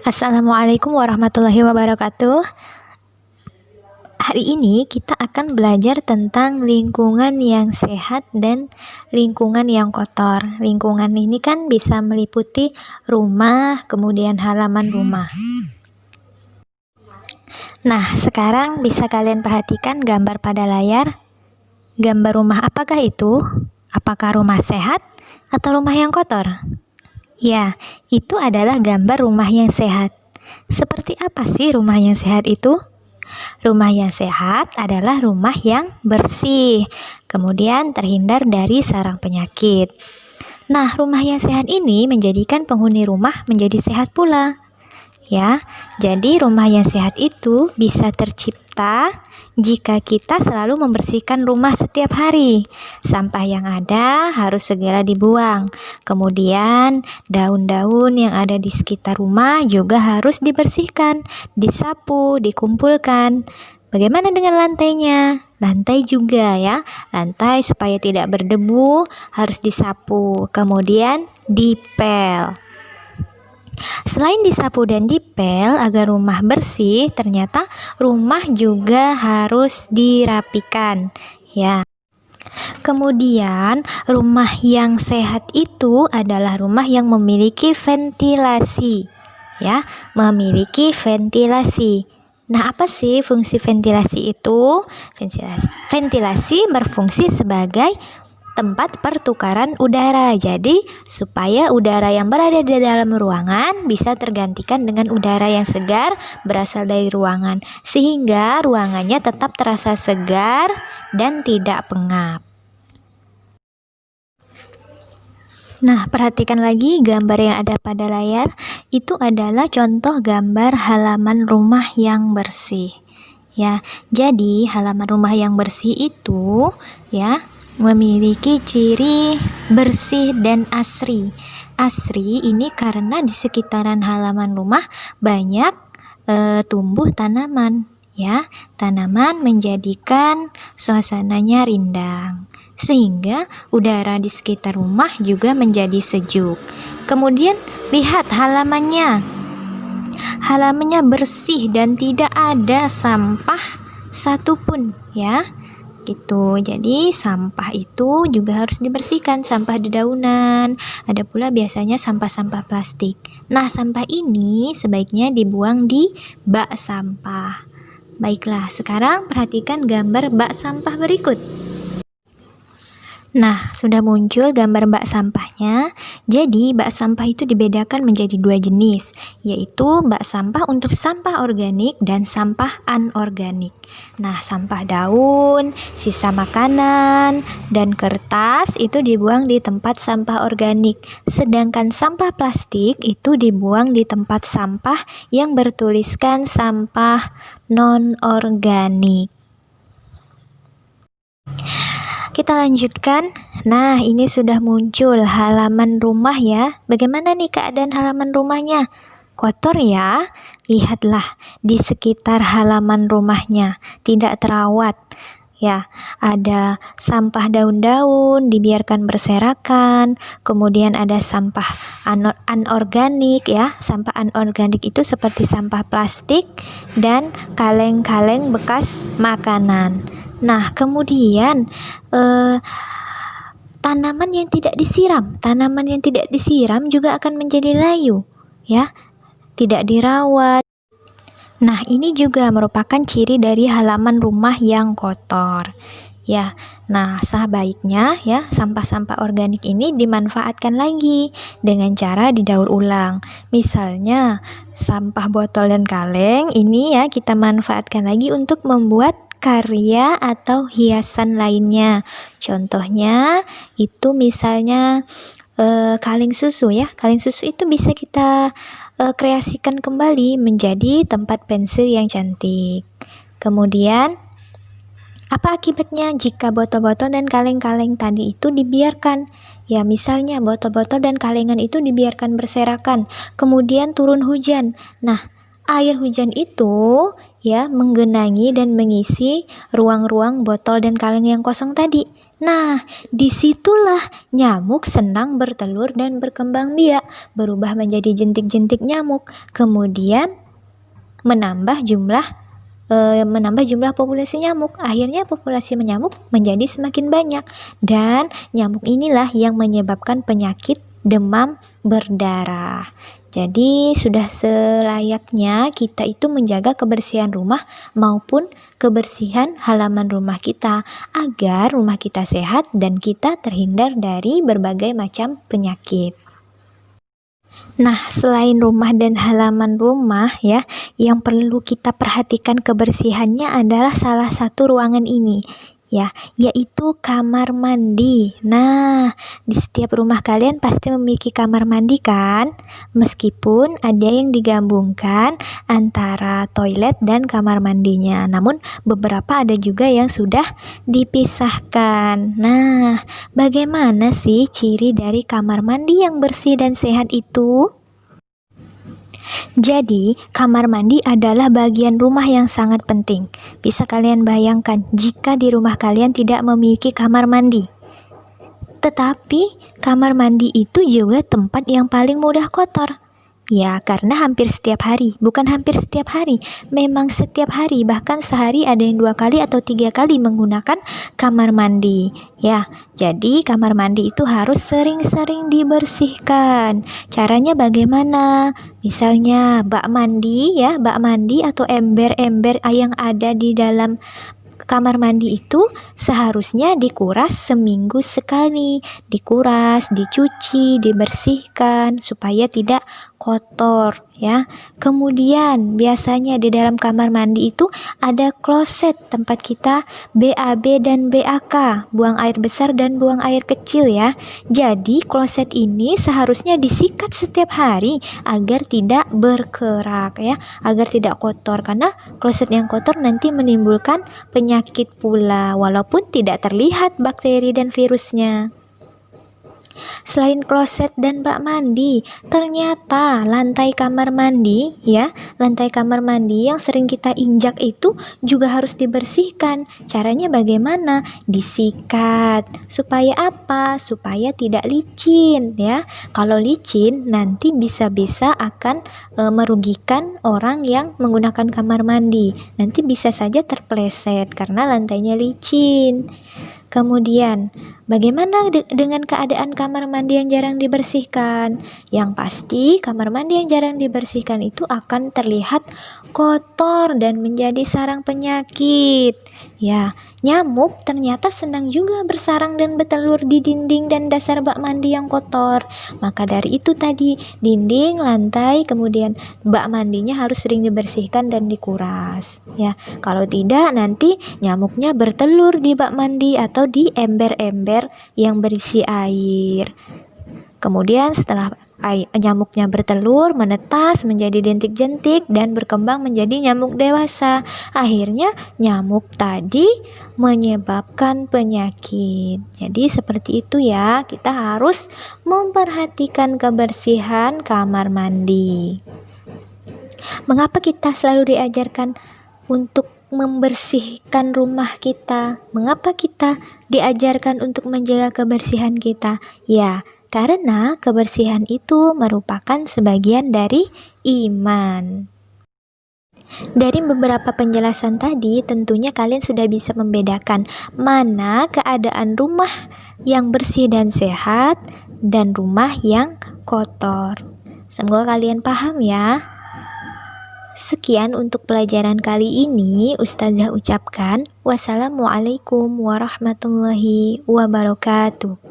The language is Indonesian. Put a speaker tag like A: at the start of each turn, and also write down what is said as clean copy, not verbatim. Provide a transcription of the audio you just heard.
A: Assalamualaikum warahmatullahi wabarakatuh. Hari ini kita akan belajar tentang lingkungan yang sehat dan lingkungan yang kotor. Lingkungan ini kan bisa meliputi rumah, kemudian halaman rumah. Nah, sekarang bisa kalian perhatikan gambar pada layar. Gambar rumah apakah itu? Apakah rumah sehat atau rumah yang kotor? Ya, itu adalah gambar rumah yang sehat. Seperti apa sih rumah yang sehat itu? Rumah yang sehat adalah rumah yang bersih, kemudian terhindar dari sarang penyakit. Nah, rumah yang sehat ini menjadikan penghuni rumah menjadi sehat pula. Ya, jadi rumah yang sehat itu bisa tercipta jika kita selalu membersihkan rumah setiap hari. Sampah yang ada harus segera dibuang. Kemudian, daun-daun yang ada di sekitar rumah juga harus dibersihkan, disapu, dikumpulkan. Bagaimana dengan lantainya? Lantai juga ya. Lantai supaya tidak berdebu harus disapu, kemudian dipel. Selain disapu dan dipel agar rumah bersih, ternyata rumah juga harus dirapikan, ya. Kemudian, rumah yang sehat itu adalah rumah yang memiliki ventilasi, ya, memiliki ventilasi. Nah, apa sih fungsi ventilasi itu? Ventilasi berfungsi sebagai tempat pertukaran udara. Jadi, supaya udara yang berada di dalam ruangan bisa tergantikan dengan udara yang segar berasal dari ruangan, sehingga ruangannya tetap terasa segar dan tidak pengap. Nah, perhatikan lagi gambar yang ada pada layar. Itu adalah contoh gambar halaman rumah yang bersih. Ya, jadi halaman rumah yang bersih itu ya memiliki ciri bersih dan asri. Asri ini karena di sekitaran halaman rumah banyak tumbuh tanaman, ya. Tanaman menjadikan suasananya rindang, sehingga udara di sekitar rumah juga menjadi sejuk. Kemudian lihat halamannya. Halamannya bersih dan tidak ada sampah satupun, ya. Gitu. Jadi sampah itu juga harus dibersihkan, sampah dedaunan, ada pula biasanya sampah-sampah plastik. Nah, sampah ini sebaiknya dibuang di bak sampah. Baiklah, sekarang perhatikan gambar bak sampah berikut. Nah, sudah muncul gambar bak sampahnya. Jadi, bak sampah itu dibedakan menjadi dua jenis, yaitu bak sampah untuk sampah organik dan sampah anorganik. Nah, sampah daun, sisa makanan, dan kertas itu dibuang di tempat sampah organik. Sedangkan sampah plastik itu dibuang di tempat sampah yang bertuliskan sampah non-organik. Kita lanjutkan. Nah, ini sudah muncul halaman rumah ya. Bagaimana nih keadaan halaman rumahnya? Kotor ya? Lihatlah di sekitar halaman rumahnya, tidak terawat. Ya, ada sampah daun-daun dibiarkan berserakan, kemudian ada sampah anorganik ya. Sampah anorganik itu seperti sampah plastik dan kaleng-kaleng bekas makanan. Nah, kemudian tanaman yang tidak disiram juga akan menjadi layu, ya, tidak dirawat. Nah, ini juga merupakan ciri dari halaman rumah yang kotor. Ya, nah sebaiknya ya sampah-sampah organik ini dimanfaatkan lagi dengan cara didaur ulang. Misalnya sampah botol dan kaleng ini ya kita manfaatkan lagi untuk membuat karya atau hiasan lainnya. Contohnya itu misalnya kaleng susu ya. Kaleng susu itu bisa kita kreasikan kembali menjadi tempat pensil yang cantik. Kemudian apa akibatnya jika botol-botol dan kaleng-kaleng tadi itu dibiarkan? Ya, misalnya botol-botol dan kalengan itu dibiarkan berserakan, kemudian turun hujan. Nah, air hujan itu ya menggenangi dan mengisi ruang-ruang botol dan kaleng yang kosong tadi. Nah, disitulah nyamuk senang bertelur dan berkembang biak, berubah menjadi jentik-jentik nyamuk, kemudian menambah jumlah populasi nyamuk. Akhirnya populasi nyamuk menjadi semakin banyak, dan nyamuk inilah yang menyebabkan penyakit demam berdarah. Jadi sudah selayaknya kita itu menjaga kebersihan rumah maupun kebersihan halaman rumah kita agar rumah kita sehat dan kita terhindar dari berbagai macam penyakit. Nah, selain rumah dan halaman rumah ya, yang perlu kita perhatikan kebersihannya adalah salah satu ruangan ini ya, yaitu kamar mandi. Nah, di setiap rumah kalian pasti memiliki kamar mandi kan? Meskipun ada yang digabungkan antara toilet dan kamar mandinya, namun beberapa ada juga yang sudah dipisahkan. Nah, bagaimana sih ciri dari kamar mandi yang bersih dan sehat itu? Jadi, kamar mandi adalah bagian rumah yang sangat penting. Bisa kalian bayangkan jika di rumah kalian tidak memiliki kamar mandi. Tetapi, kamar mandi itu juga tempat yang paling mudah kotor. Ya, karena hampir setiap hari, bukan hampir setiap hari, memang setiap hari, bahkan sehari ada yang 2 kali atau 3 kali menggunakan kamar mandi. Ya, jadi kamar mandi itu harus sering-sering dibersihkan. Caranya bagaimana? Misalnya bak mandi ya, bak mandi atau ember-ember yang ada di dalam kamar mandi itu seharusnya dikuras seminggu sekali, dikuras, dicuci, dibersihkan supaya tidak kotor ya. Kemudian biasanya di dalam kamar mandi itu ada kloset tempat kita BAB dan BAK, buang air besar dan buang air kecil ya. Jadi kloset ini seharusnya disikat setiap hari agar tidak berkerak ya, agar tidak kotor, karena kloset yang kotor nanti menimbulkan penyakit pula walaupun tidak terlihat bakteri dan virusnya. Selain kloset dan bak mandi, ternyata lantai kamar mandi ya, lantai kamar mandi yang sering kita injak itu juga harus dibersihkan. Caranya bagaimana? Disikat. Supaya apa? Supaya tidak licin ya. Kalau licin nanti bisa-bisa akan merugikan orang yang menggunakan kamar mandi. Nanti bisa saja terpleset karena lantainya licin. Kemudian, bagaimana dengan keadaan kamar mandi yang jarang dibersihkan? Yang pasti, kamar mandi yang jarang dibersihkan itu akan terlihat kotor dan menjadi sarang penyakit. Ya, nyamuk ternyata senang juga bersarang dan bertelur di dinding dan dasar bak mandi yang kotor. Maka dari itu tadi, dinding, lantai, kemudian bak mandinya harus sering dibersihkan dan dikuras. Ya, kalau tidak nanti nyamuknya bertelur di bak mandi atau di ember-ember yang berisi air. Kemudian setelah nyamuknya bertelur, menetas menjadi jentik-jentik dan berkembang menjadi nyamuk dewasa. Akhirnya nyamuk tadi menyebabkan penyakit. Jadi seperti itu ya, kita harus memperhatikan kebersihan kamar mandi. Mengapa kita selalu diajarkan untuk membersihkan rumah kita? Mengapa kita diajarkan untuk menjaga kebersihan kita? Ya, karena kebersihan itu merupakan sebagian dari iman. Dari beberapa penjelasan tadi, tentunya kalian sudah bisa membedakan mana keadaan rumah yang bersih dan sehat dan rumah yang kotor. Semoga kalian paham ya. Sekian untuk pelajaran kali ini. Ustazah ucapkan wassalamualaikum warahmatullahi wabarakatuh.